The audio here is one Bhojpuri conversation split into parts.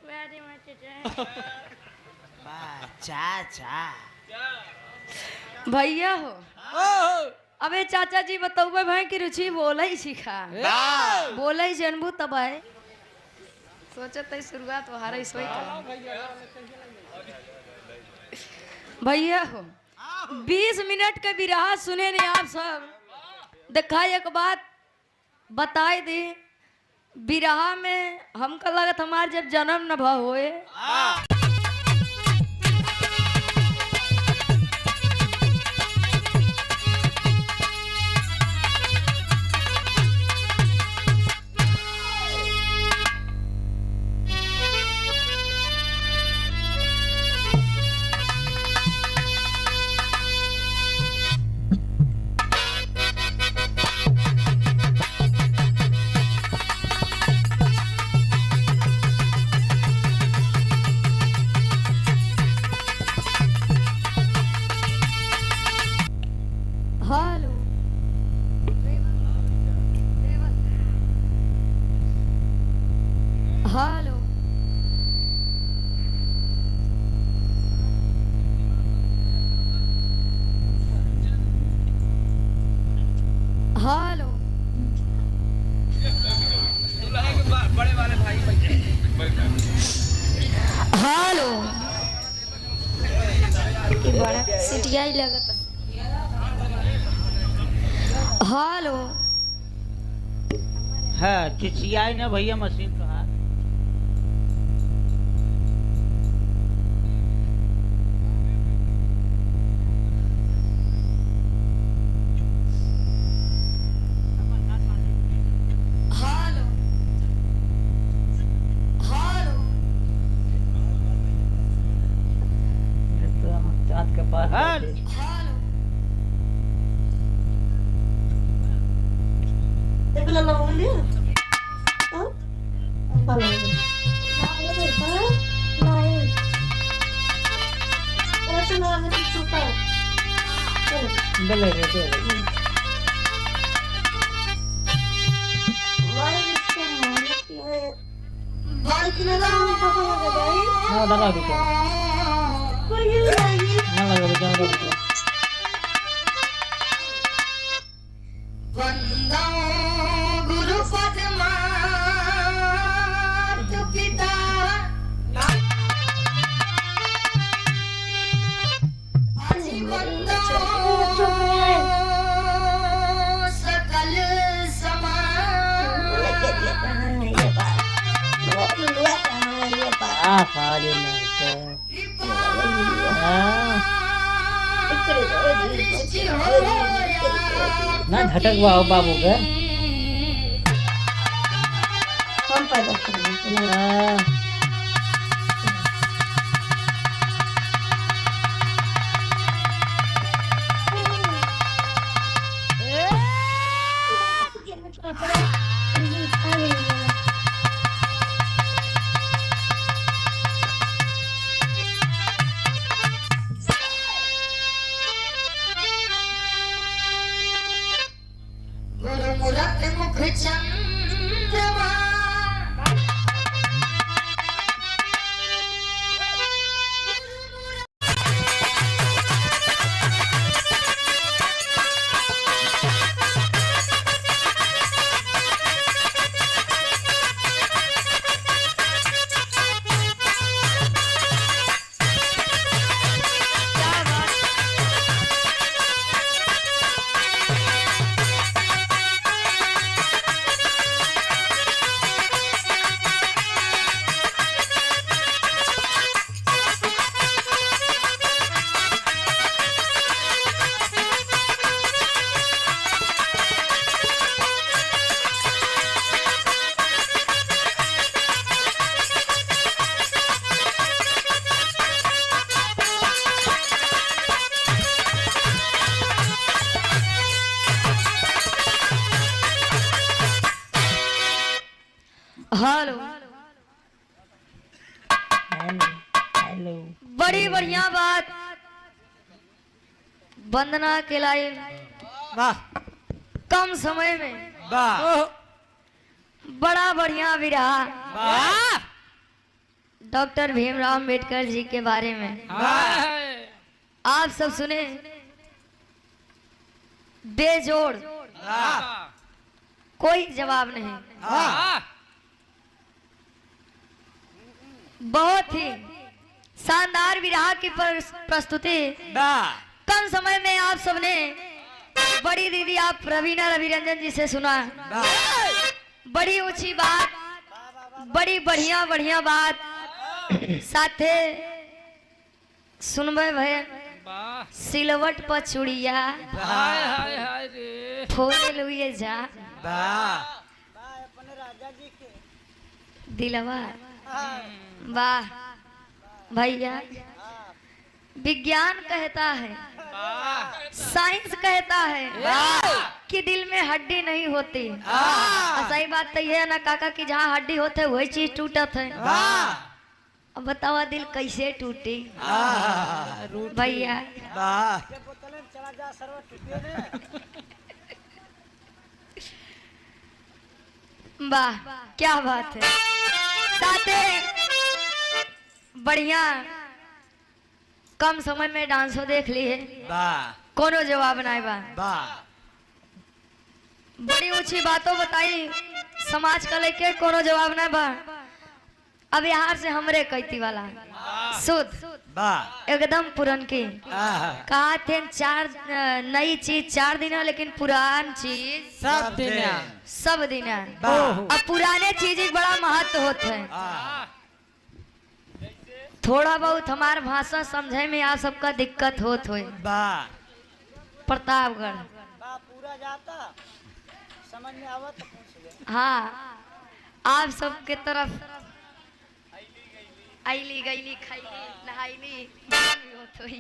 वेरी मच चाचा भैया हो। अबे चाचा जी बताओ भाई की रुचि बोला ही सीखा बोला ही जनबू तब आए सोचत शुरुआत हारा इसवई का भैया हो 20 मिनट के विराह सुने नहीं आप सब देखा एक बात बताए दे विराह में हमका लगत हमार जब जन्म न भ होए हेलो हेलो बड़े वाले भाई हेलो बड़ा सिटिया ही लगता हेलो हाँ चिचियाई ना भैया मशीन तो हाथ चाँद के पास ना झटक वाओ बाबू के कौन पैदा कर हेलो हेलो बड़ी बढ़िया बात वंदना के लाइन वाह कम समय में वाह बड़ा बढ़िया विरहा वाह डॉक्टर भीमराव अम्बेडकर जी के बारे में आप सब सुने, बेजोड़, कोई जवाब नहीं। बहुत ही शानदार विरह की प्रस्तुति कम समय में आप सबने बड़ी दीदी आप रवीना रविरंजन जी से सुना। बड़ी ऊंची बात, बड़ी बढ़िया बढ़िया बात साथे सुनबे भय। सिलवट पर चूड़िया फोड़े लुए जा दिलवा। वाह भैया, विज्ञान कहता है, साइंस कहता है कि दिल में हड्डी नहीं होती। सही बात तो ये है ना काका कि जहाँ हड्डी होते वही चीज टूटत है। अब बतावा दिल कैसे टूटी भैया। वाह क्या बात है। साथे बढ़िया कम समय में डांसो देख ली है, कोनो जवाब नहीं बा। बड़ी ऊंची बातों बताई समाज का लेके, कोनो जवाब नहीं बा। अब यहाँ से हमरे कहती वाला शुद्ध एकदम पुरन की कहा थे। चार नई चीज 4 दिन है, लेकिन पुरान चीज सब दिन है। अब पुराने चीज बड़ा महत्व होता है। थोड़ा बहुत हमार भाषा समझे में आप सबका दिक्कत होत हो। प्रतापगढ़ पूरा जाता समझ में आवत। हाँ, आप सबके तरफ आईली गईली खाईली नहाईली होत होई।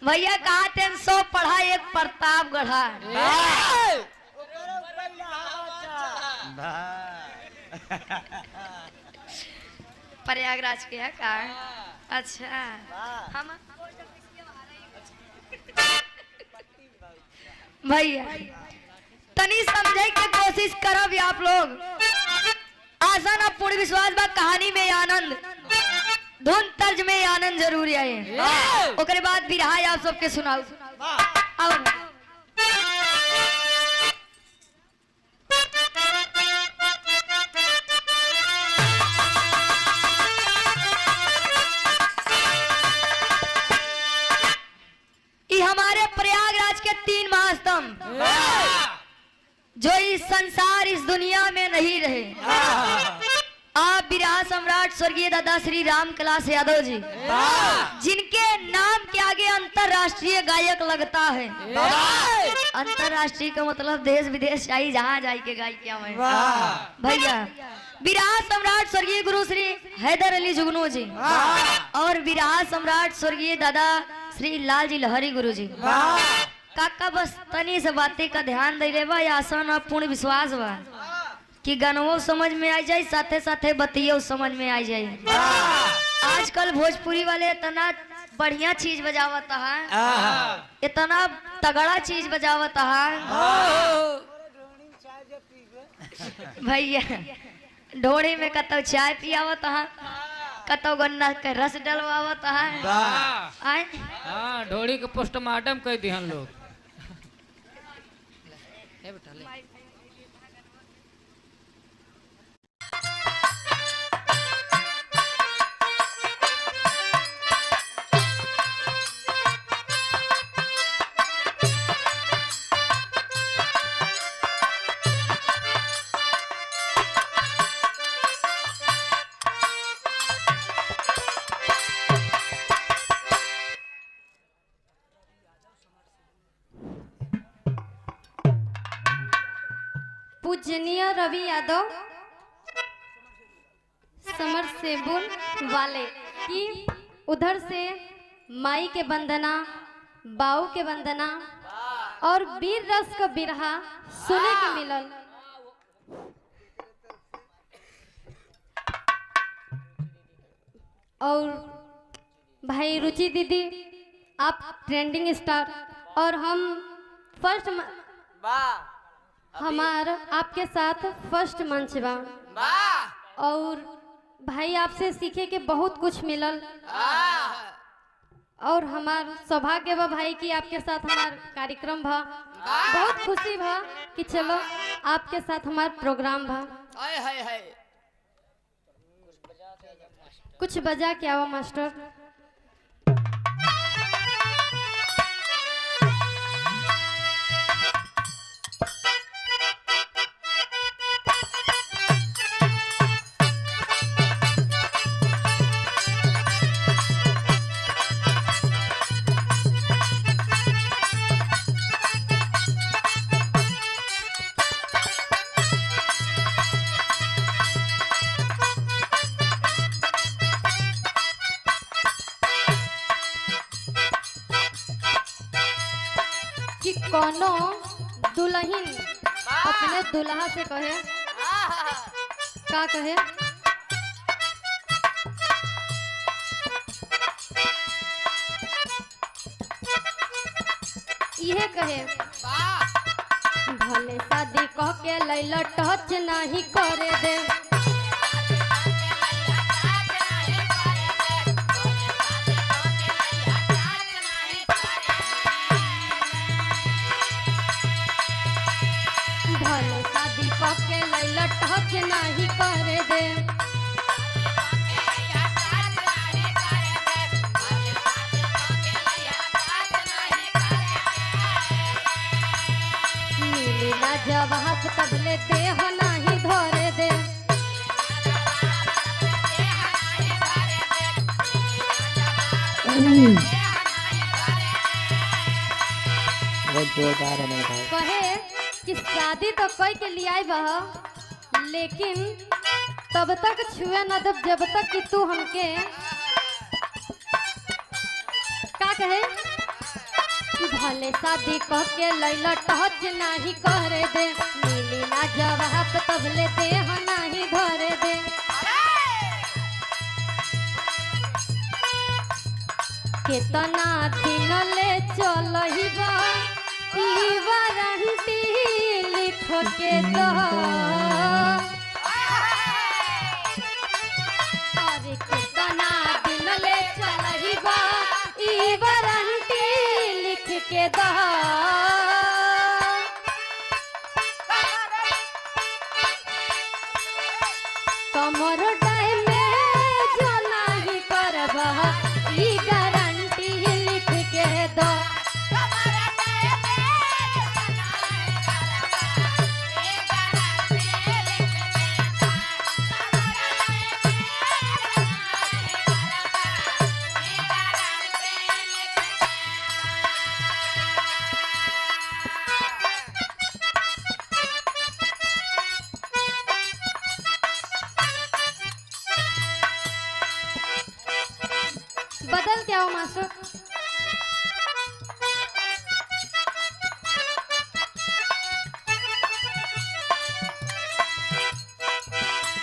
भैया कहा थे 100 पढ़ा एक प्रतापगढ़ा। प्रयागराज के है का? अच्छा हम भैया तनी समझे के कोशिश करब आप लोग। आसान और पूर्ण विश्वास बा कहानी में आनंद, धुन तर्ज में आनंद जरूर आए। ओकरे बाद बिरहा आप सबके सुनाऊ। अब हमारे प्रयागराज के 3 महास्तंभ जो इस संसार इस दुनिया में नहीं रहे। आप बिरहा सम्राट स्वर्गीय दादा श्री राम कैलाश यादव जी, जिनके नाम के आगे अंतरराष्ट्रीय गायक लगता है। अंतरराष्ट्रीय का मतलब देश विदेश चाहिए, जहाँ जाए के गाय क्या है भैया। बिरहा सम्राट स्वर्गीय गुरु श्री हैदर अली जुगनू जी और बिरहा सम्राट स्वर्गीय दादा श्री लाल जी लहरी गुरु जी। काका बस तनी से बातें का ध्यान दे ले बा। आसान और पूर्ण विश्वास बा कि गानवो समझ में आ जाए, साथे साथे बतियो समझ में आ जाए। आजकल भोजपुरी वाले इतना बढ़िया चीज बजावता है, इतना तगड़ा चीज बजावता है भैया। ढोड़ी में कतो चाय पियावत है, कतो गन्ना के रस डलवावत है। ढोड़ी के पोस्टमार्टम कह दिहन लोग। पूजनीय रवि यादव समर सेबुल वाले की उधर से माई के वंदना, बाऊ के वंदना और वीर रस का बिरहा सुने के मिलल। और भाई रुचि दीदी आप ट्रेंडिंग स्टार और हम फर्स्ट हमार आपके साथ फर्स्ट मंच बा। और भाई आपसे सीखे के बहुत कुछ मिलल और हमार सौभाग्य बा भाई कि आपके साथ हमार कार्यक्रम भा। बहुत खुशी भा कि चलो आपके साथ हमार प्रोग्राम भा। कुछ बजा के आओ मास्टर। कि कोनो दुल्हन अपने दुल्हा से कहे का कहे इहे कहे भले शादी कह के लैला टच नहीं करे दे। भले शादी कह के लैला टच नहीं करे दे। मिली ना जवाब तबले देह नहीं धरे दे। कहे कि शादी तो कोई के लिए आई बा लेकिन तब तक छुए न दब जब तक कि तू हमके का कहे भले शादी कह के लैला टच नहीं करे दे। मिली ना जवाब तबले देह नहीं धरे दे। केतना दिन ले चलही बा ई वारंटी लिख के दो। अरे केतना दिन ले चलही बा ई वारंटी लिख के दो। कमर टाइम में जो नहीं करबा ई गारंटी लिख के दो। बदल क्या हो मास्टर।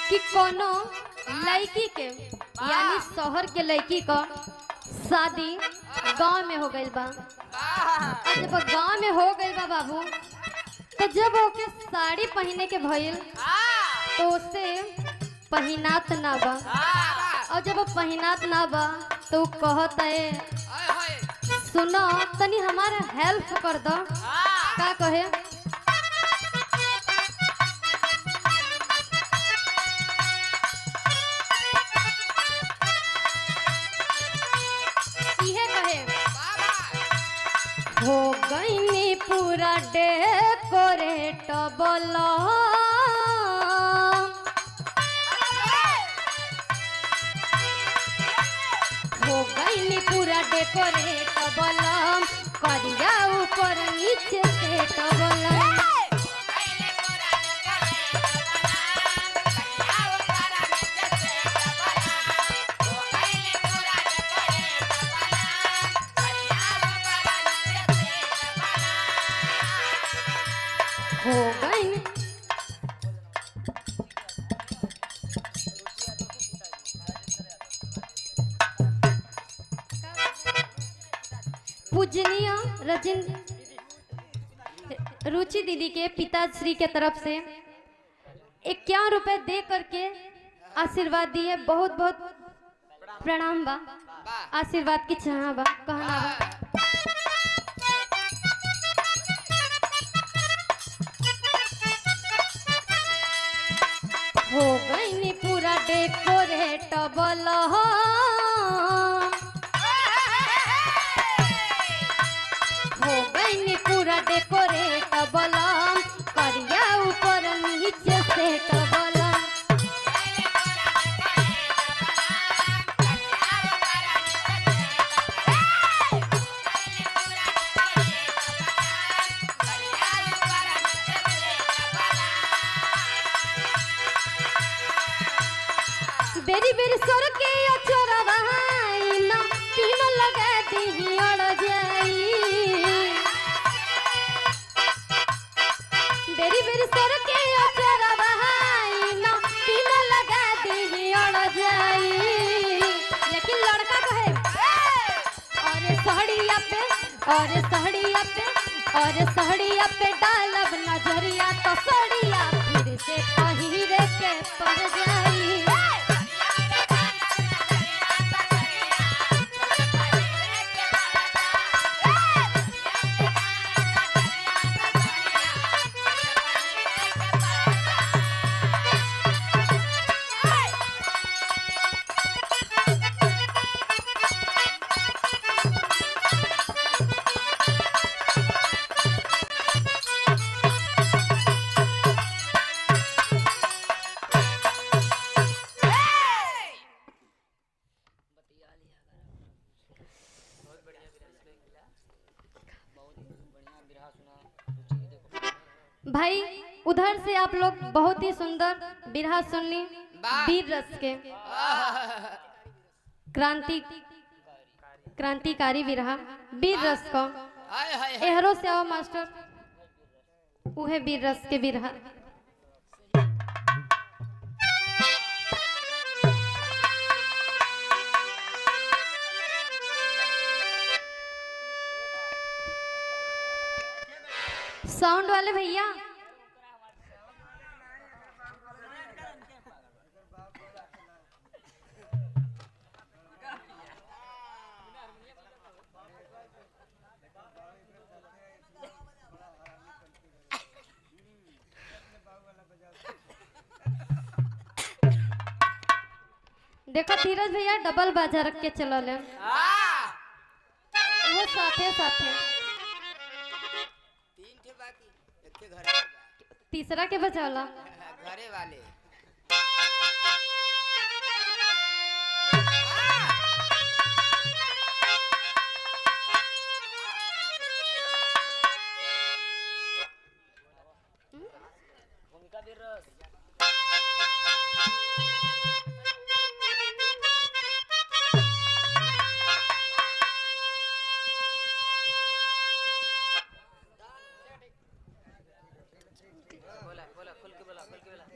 कि कोनो लड़की के यानी शहर के लड़की का शादी गांव में हो गई बा। और जब गांव में हो गई बा बाबू तो जब ओके साड़ी पहने के भइल तो उसे पहनात ना बा। और जब पहनात ना बा तो कहता है सुनो तनी हमारा हेल्प कर दो। का कहे इहे कहे हो गई पूरा डेकोरेट बोलो। हो गई पूरा डेकोरेट बलम करिया ऊपर नीचे सेट बलम। हो गई पूजनीय रुचि दीदी के पिताश्री के तरफ से 51 रुपए दे करके आशीर्वाद दिए, बहुत बहुत प्रणाम बा। आशीर्वाद की चाह बा, कहना बा। हो गई पूरा डेकोरेटबल हो गई पूरा डेकोरेटबल करिया ऊपर नीचे सेटबल। बेरी बेरी सर के अचोरा बहाई ना तीन लगा दी अड़ जाई। बेरी बेरी सर के अचोरा बहाई ना तीन लगा दी अड़ जाई। लेकिन लड़का कहे अरे सहड़िया पे अरे सहड़िया पे अरे सहड़िया पे डालब नजरिया तो सहड़िया फिर से पहिरे के पड़ जाई। भाई उधर से आप लोग बहुत ही सुंदर बिरहा सुनली, वीर रस के क्रांतिकारी बिरहा वीर रस को। एहरो से आओ मास्टर, उहे वीर रस के बिरहा। साउंड वाले भैया देखो धीरज भैया डबल बाजा रख के चलो ले, वो साथे साथे तीसरा के बचावला घरे वाले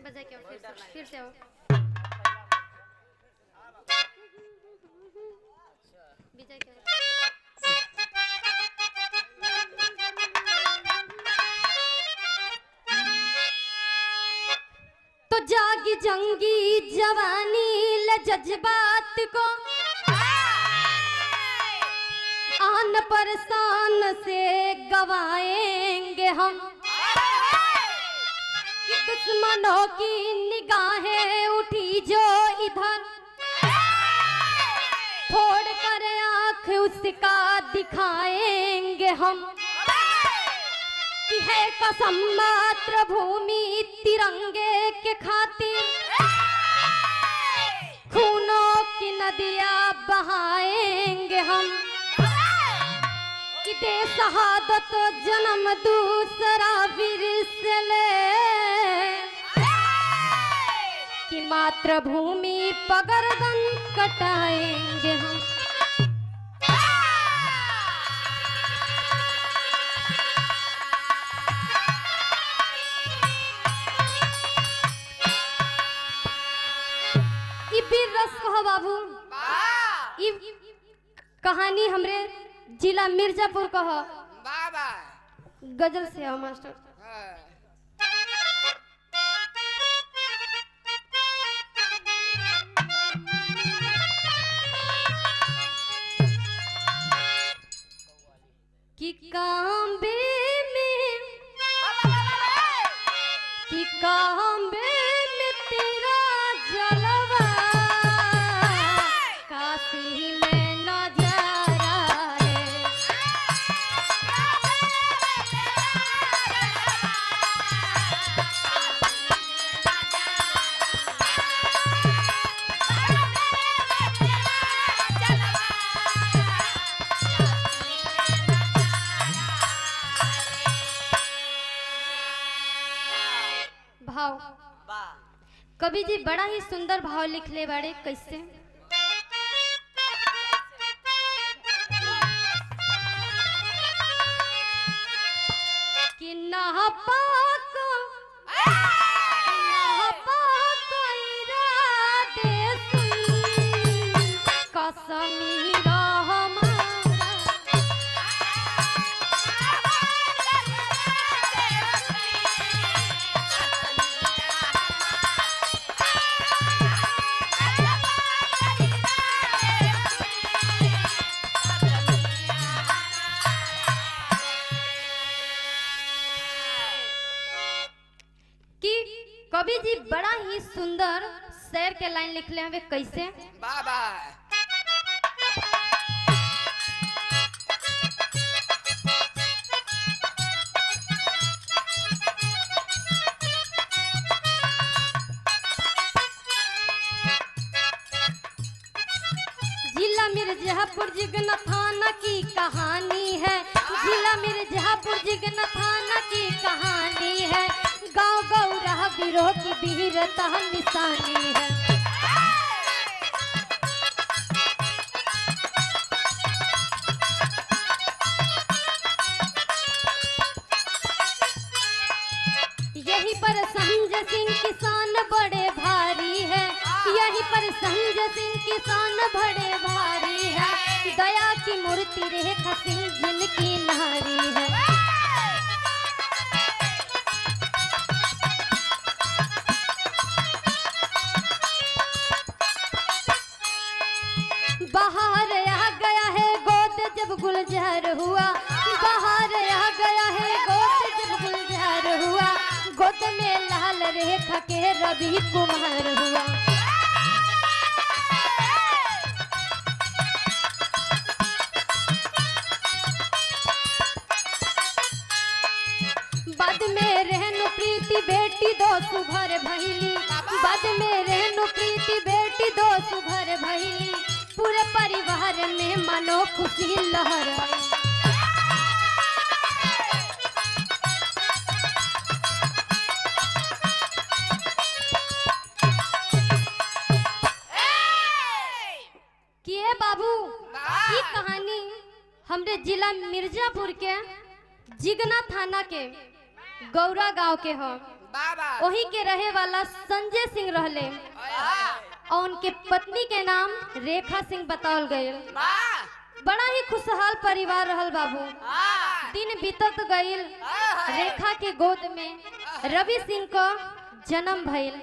बजा के फिर से आओ। विजय के तो जागी जंगी जवानी ले जज्बात को आन परसान से गवाएंगे हम। कि दुश्मनों की निगाहें उठी जो इधर फोड़ कर आंख उसका दिखाएंगे हम। कि है कसम मात्र भूमि तिरंगे के खातिर खूनों की नदियां बहाएंगे हम। कि दे शहादत जन्म दूसरा वीर से ले कि मातृभूमि पगर्दन कटाएंगे हम। वीर रस कहो बाबू, कहानी हमरे जिला मिर्जापुर कहो। गजल से आओ मास्टर। बड़ा ही सुंदर भाव लिखले बाड़े कैसे। कि नापाक इरादे सुन कसमीरा कि कवि जी बड़ा ही सुंदर शेर के लाइन लिखले हवे कैसे। बाबा जिला मिर्जापुर जिगना थाना की कहानी है, जिला मिर्जापुर जिगना थाना की कहानी है, गांव गौरा बिरोह की वीरता निशानी है। यहीं पर संजय सिंह किसान बड़े भारी है, यहीं पर संजय सिंह किसान बड़े भारी है, दया की मूर्ति रेखा सिंह जिनकी नारी है। बाहर आ गया है गोद जब गुलजार हुआ, बाहर आ गया है गोद जब गुलजार हुआ, गोद में लाल रेखा के रवि कुमार हुआ। बाद में रहनु प्रीति बेटी दो सुभर भैली, बाद में रहनु प्रीति बेटी दो सुभर भैली, पूरे परिवार में मनो खुशी लहर आई। किए बाबू ये कहानी हमरे जिला मिर्जापुर के जिगना थाना के गौरा गांव के हो। बाबा वही के रहे वाला संजय सिंह रहले और उनके पत्नी के नाम रेखा सिंह बतावल गए। बड़ा ही खुशहाल परिवार रहल बाबू। दिन बीतत गईल, रेखा के गोद में रवि सिंह का जन्म भइल।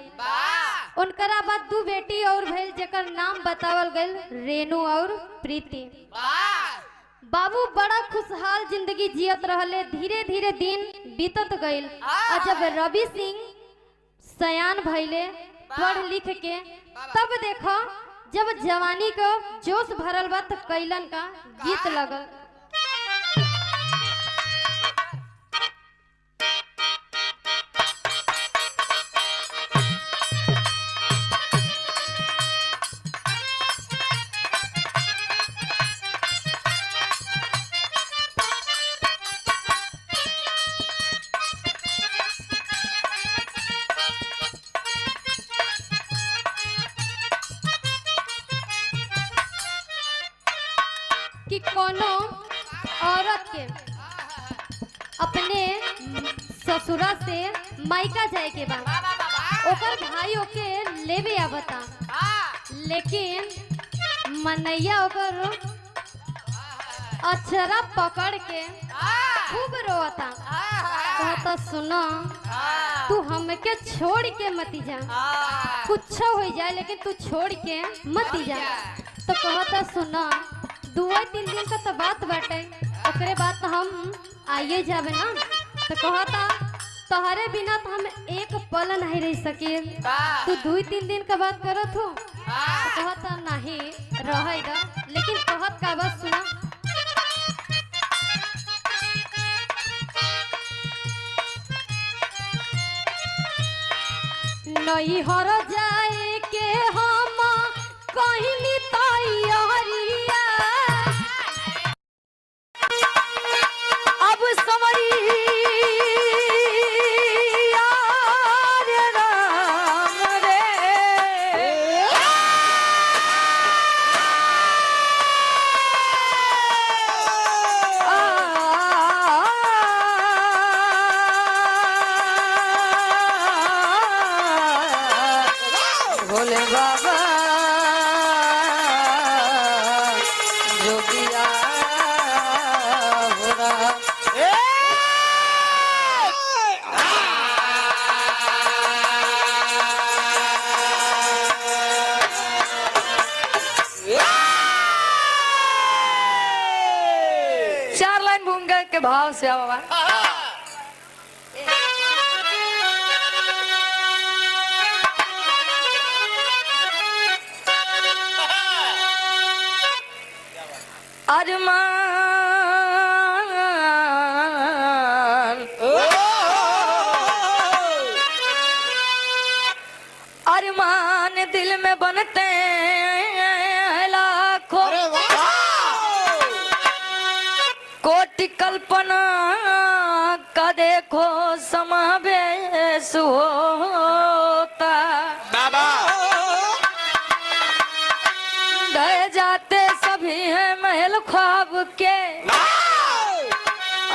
उनकरा बाद दो बेटी और भइल जेकर नाम बतावल गईल रेणु और प्रीति। बाबू बड़ा खुशहाल जिंदगी जियत रहले। धीरे धीरे दिन बीतत गईल और जब रवि सिंह सयान भइले पढ़ लिख के, तब देखो जब जवानी का जोश भरल बा त कैलन का गीत लगल। कि कोनो औरत के अपने ससुरा से मायका जाए के बाद ओकर भाई ओके लेवे आवता, लेकिन मनैया ओकर अचरा पकड़ के खूब रोता, कहता सुनो तू हमके छोड़ के मती जा, कुछ हो जाए लेकिन तू छोड़ के मती जा। तो कहता सुनो 2-3 दिन का तो बात बाटे, ओकरे बाद तो हम आइए जाबे ना। तो कहता तोहरे बिना तो हम एक पल नहीं रह सके, तू 2-3 दिन का बात करत हो। तो कहता नहीं रहेगा, लेकिन कहत का बात सुना। नहीं हर जाए के हम कहीं तैयारिया, अब समरिया रे राम रे, गूंगे के भाव से आओ बाबा। अरमान अरमान दिल में बनते हैं लाखों, कोटि कल्पना का देखो समावेश होता। ढह जाते सभी हैं महल ख्वाब के,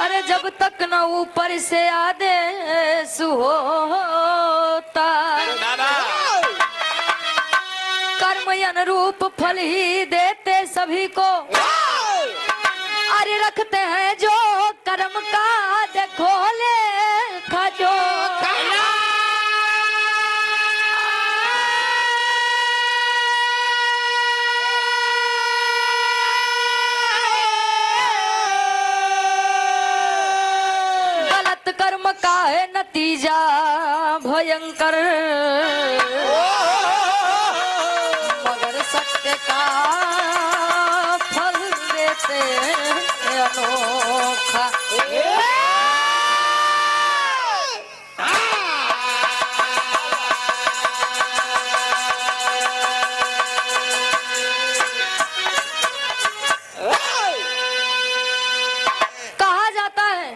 अरे जब तक न ऊपर से आदेश होता। कर्म अनुरूप फल ही देते सभी को, अरे रखते हैं जो कर्म का देखो लेखा जो। गलत कर्म का है नतीजा भयंकर, मगर सत्य का फल देते अनोखा। कहा जाता है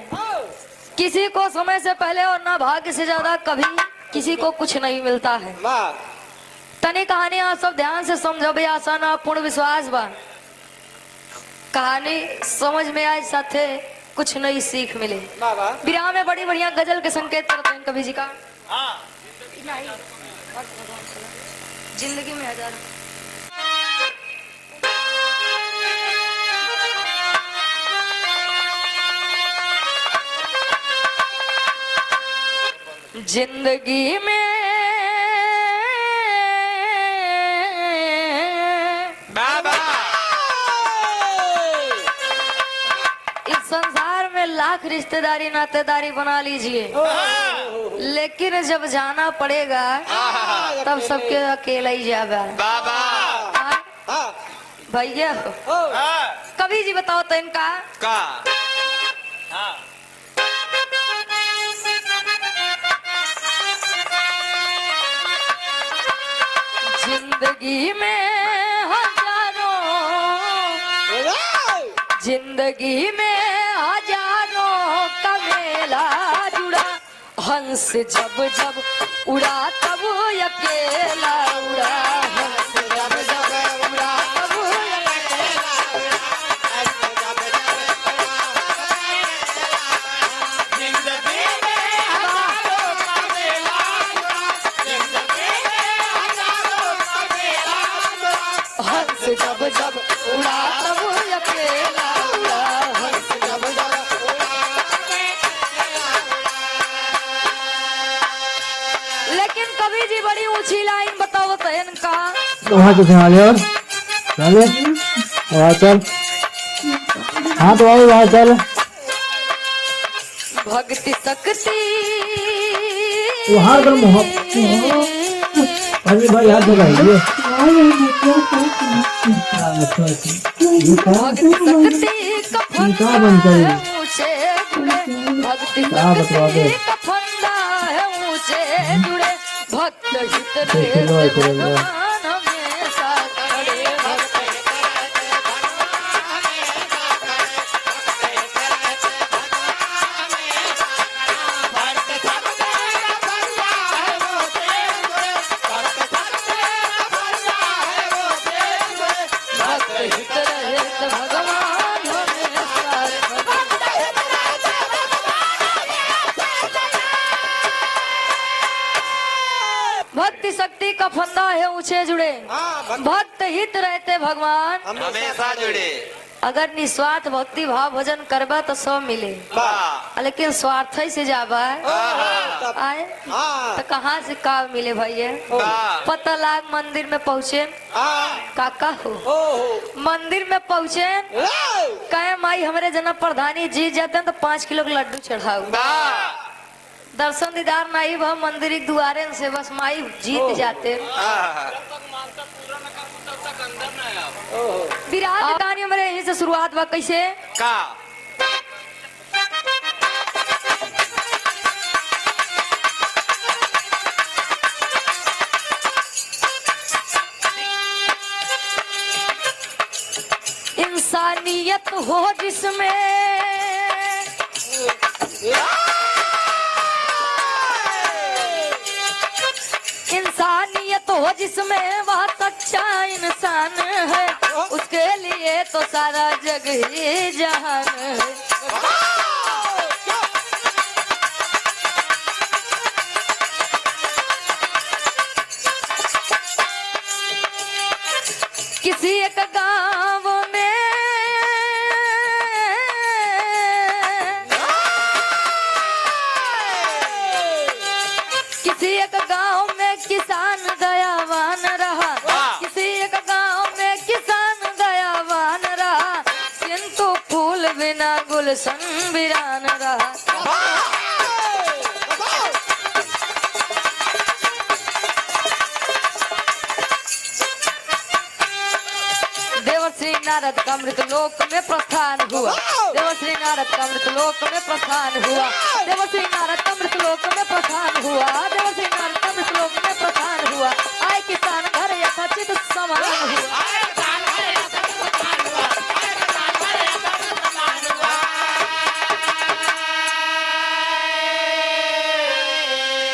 किसी को समय से पहले और ना भाग्य से ज्यादा कभी किसी को कुछ नहीं मिलता है। तनी कहानी आप सब ध्यान से समझो भैया, आसान और पूर्ण विश्वास बा। कहानी समझ में आए साथे कुछ नई सीख मिले। विराम में बड़ी बढ़िया गजल के संकेत करते हैं कवि जी का। जिंदगी में हजार जिंदगी में इस संसार में लाख रिश्तेदारी नातेदारी बना लीजिए, लेकिन जब जाना पड़ेगा तब सबके अकेला ही जाएगा। भैया कवि जी बताओ तो इनका जिंदगी में जिंदगी में हजारों का मेला जुड़ा, हंस जब जब उड़ा तब अकेला उड़ा। हंस जब जब उड़ा तब हंस जब जब उड़ा तब अकेला उड़ा। हंस जब जब लेकिन कवि जी बड़ी ऊंची लाइन बताओ तो इनका वहाँ तो ध्यान और चले वहाँ चल। हाँ तो आओ वहाँ चल। भक्ति शक्ति वहाँ पर मोहब्बत भाई हाथ लगाइए। भक्ति शक्ति का बंद करिए। भक्ति शक्ति का फंदा है ऊंचे जुड़े, भक्त हित रहे भगवान हमेशा करे। भक्त हित रहे भगवान हमेशा। भक्ति शक्ति का फंदा है ऊंचे जुड़े, भक्त हित रहते भगवान हमेशा जुड़े। अगर निस्वार्थ भक्ति भाव भजन करबा तो सब मिले, लेकिन स्वार्थ से जाबा आए तो कहाँ से का मिले भैया। पता लाग मंदिर में पहुँचे काका हो, मंदिर में पहुँचे कहे माई हमारे जना प्रधानी जीत जाते हैं तो 5 किलो के लड्डू चढ़ाओ। दर्शन दीदार नहीं भा मंदिर के द्वारे से बस माई जीत जाते। विराट की कहानी हमारे यहीं से शुरुआत हुआ कैसे का इंसानियत हो जिसमें इंसानियत हो जिसमें वह सच्चा इंसान है, उसके लिए तो सारा जग ही जहान है। किसी एक गाँव में किसी एक गाँव में किसान दयावान रहा, किसी एक गाँव में किसान दयावान रहा, किंतु फूल बिना गुलशन वीरान रहा। देवर्षि नारद का मृत लोक में प्रस्थान हुआ, देवर्षि नारद का मृत लोक में प्रस्थान हुआ, देवर्षि नारद का मृत लोक में प्रस्थान हुआ, देवर्षि नारद का मृत लोक में प्रस्थान हुआ। आए किसान घर यथाचित समान हुआ।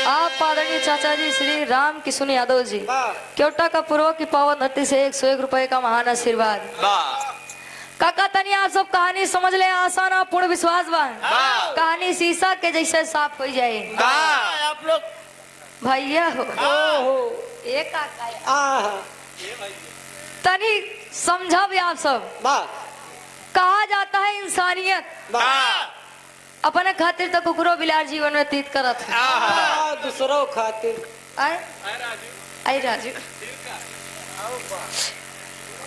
आप आदरणीय चाचा जी श्री राम किशुन यादव जी क्योटा का पूर्व की पावन धरती से 101 रुपए का महान आशीर्वाद। काका तनी आप सब कहानी समझ ले, आसान और पूर्ण विश्वास बा। कहानी शीशा के जैसे साफ हो जाए। आप लोग भैया हो ये काका तनी समझा भी आप सब। कहा जाता है इंसानियत अपने खातिर तो कुकुरो बिलार जीवन व्यतीत करत है, दूसरों खातिर आई राजू।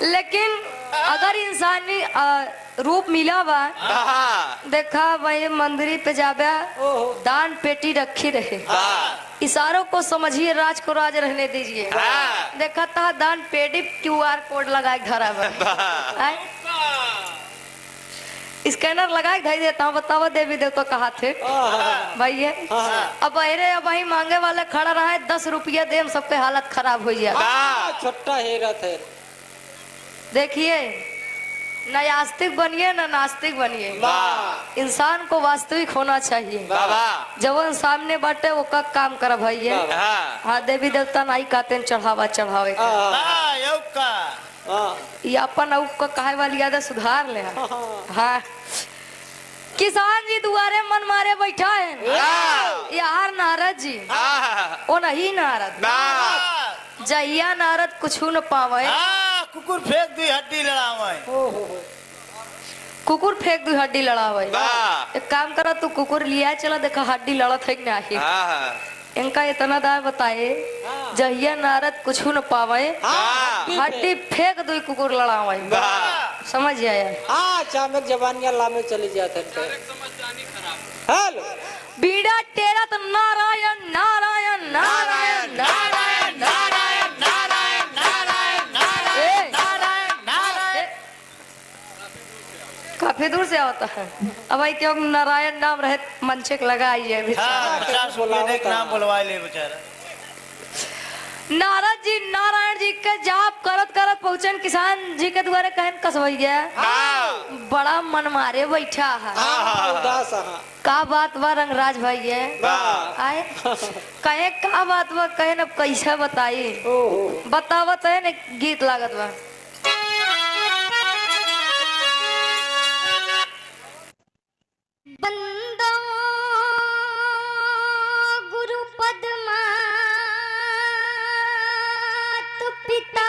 लेकिन अगर इंसानी रूप मिला बा, देखा वही मंदिर पे जाबे दान पेटी रखी रहे, इशारों को समझिए राज को राज रहने दीजिए। देखा था दान पेटी QR कोड लगाए घर स्कैनर लगाए धई देता हूँ। बताओ देवी देवता कहा थे भैया। अब अरे अब वही मांगे वाले खड़ा रहा है 10 रुपया दे, सबके हालत खराब हो गया। छोटा हेरत है। देखिए न आस्तिक बनिए न नास्तिक बनिए, इंसान को वास्तविक होना चाहिए। जब वो सामने बाटे वो का काम कर भैया। हाँ देवी देवता नहीं कहते चढ़ावा चढ़ावे ये अपन का कहे वाली आदत सुधार ले। हाँ किसान जी दुआरे मन मारे बैठा है यार नारद जी। ओ नहीं नारद जहिया नारद कुछ न पावे, कुकुर फेंक दी हड्डी लड़ावे। कुकुर फेंक दी हड्डी लड़ावे। एक काम करा तू कुकुर लिया चला, देखा हड्डी लड़त है कि नहीं। इनका इतना दाय बताए जहिया नारद कुछ न पावे, हड्डी फेंक दो कुकुर लड़ावे। समझ आया। हाँ चामक जवानियां लामे चली जाते हैं। हेलो बीड़ा तेरा तो नारायण नारायण नारायण नारायण नारायण नारायण नारायण नारायण नारायण। काफी दूर से आता है। अब भाई क्यों नारायण नाम रहे मंचक लगाइए। नाम बुलवा ले बेचारा। नारद जी नारायण जी के जाप करत करत पहुंचन किसान जी के द्वारे कहन कसवैया। बड़ा मन मारे बैठा है। का बात बा रंगराज भैया आए कहे का बात बा, कहे न कैसे बताई बतावत है न गीत लागत बा। बंदो गुरु पद्मा पिता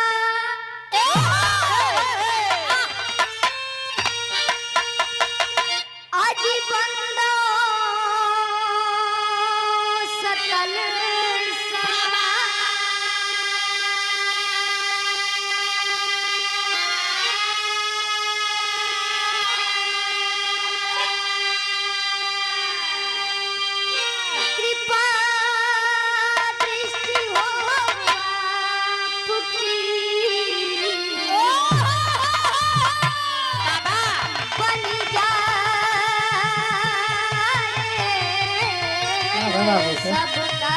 सबका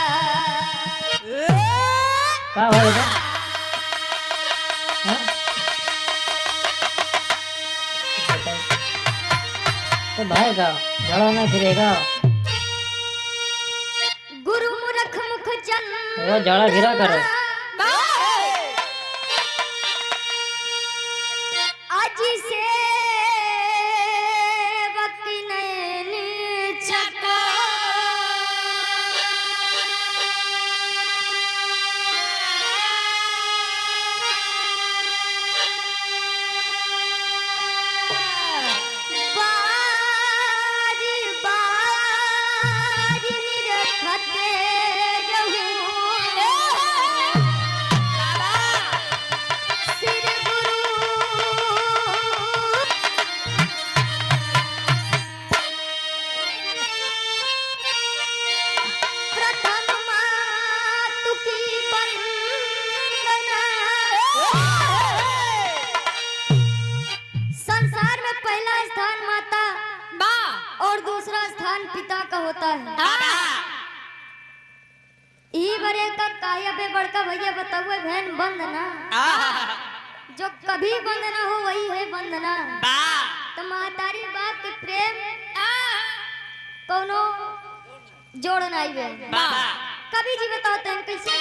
का भाई बेटा हाँ? तो भाई का झड़ा ना फिरेगा गुरु मूर्ख मुख जन वो झड़ा फिरा करो आज से वकी नैन चका बारी बारी निरखते सिर गुरु प्रथम मातु की वंदना संसार में पहला स्थान माता और दूसरा स्थान पिता का होता है। ई बरे का काया बे बड़का भैया बताओ बहन वंदना जो कभी वंदना हो वही है वंदना। तो महतारी बाप के प्रेम कोनो जोड़ नहीं बे कभी जी बताओ तो कैसे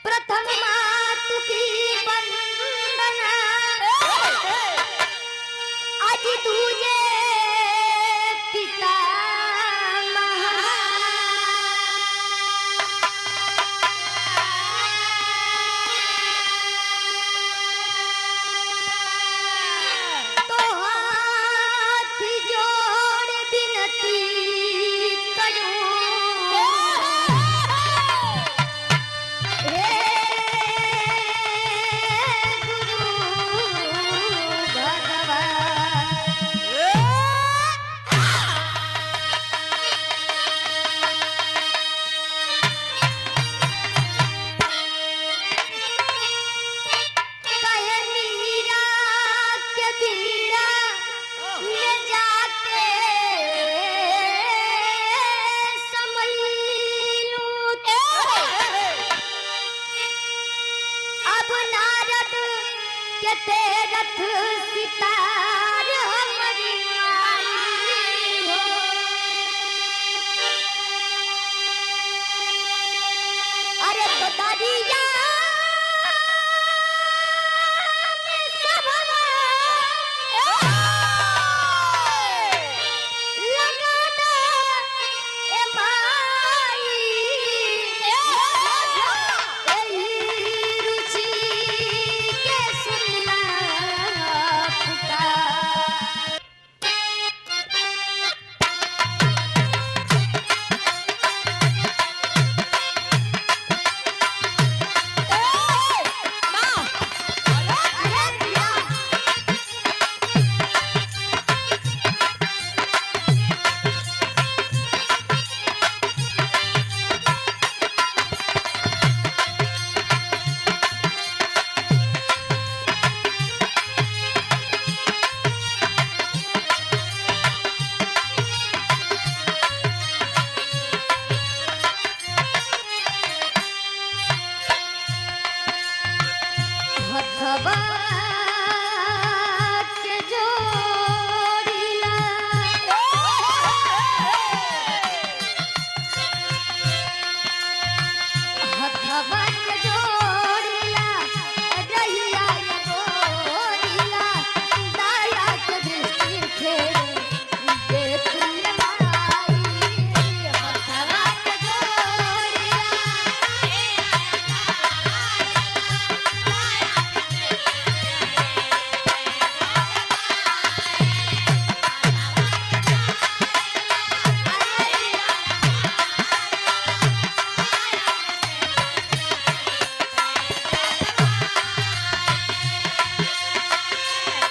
प्रथम मातु की वंदना आज दूजे पिता तो हाथ जोड़ विनती करूं हे गुरु भगवान कहे मीरा के बीड़ा में जाके समैलू अब नारद के तेरथ सितार हमारी आई हो अरे तो दादिया में सबवा लगाना ए माई एही रुचि के सुनला पुकार भगवान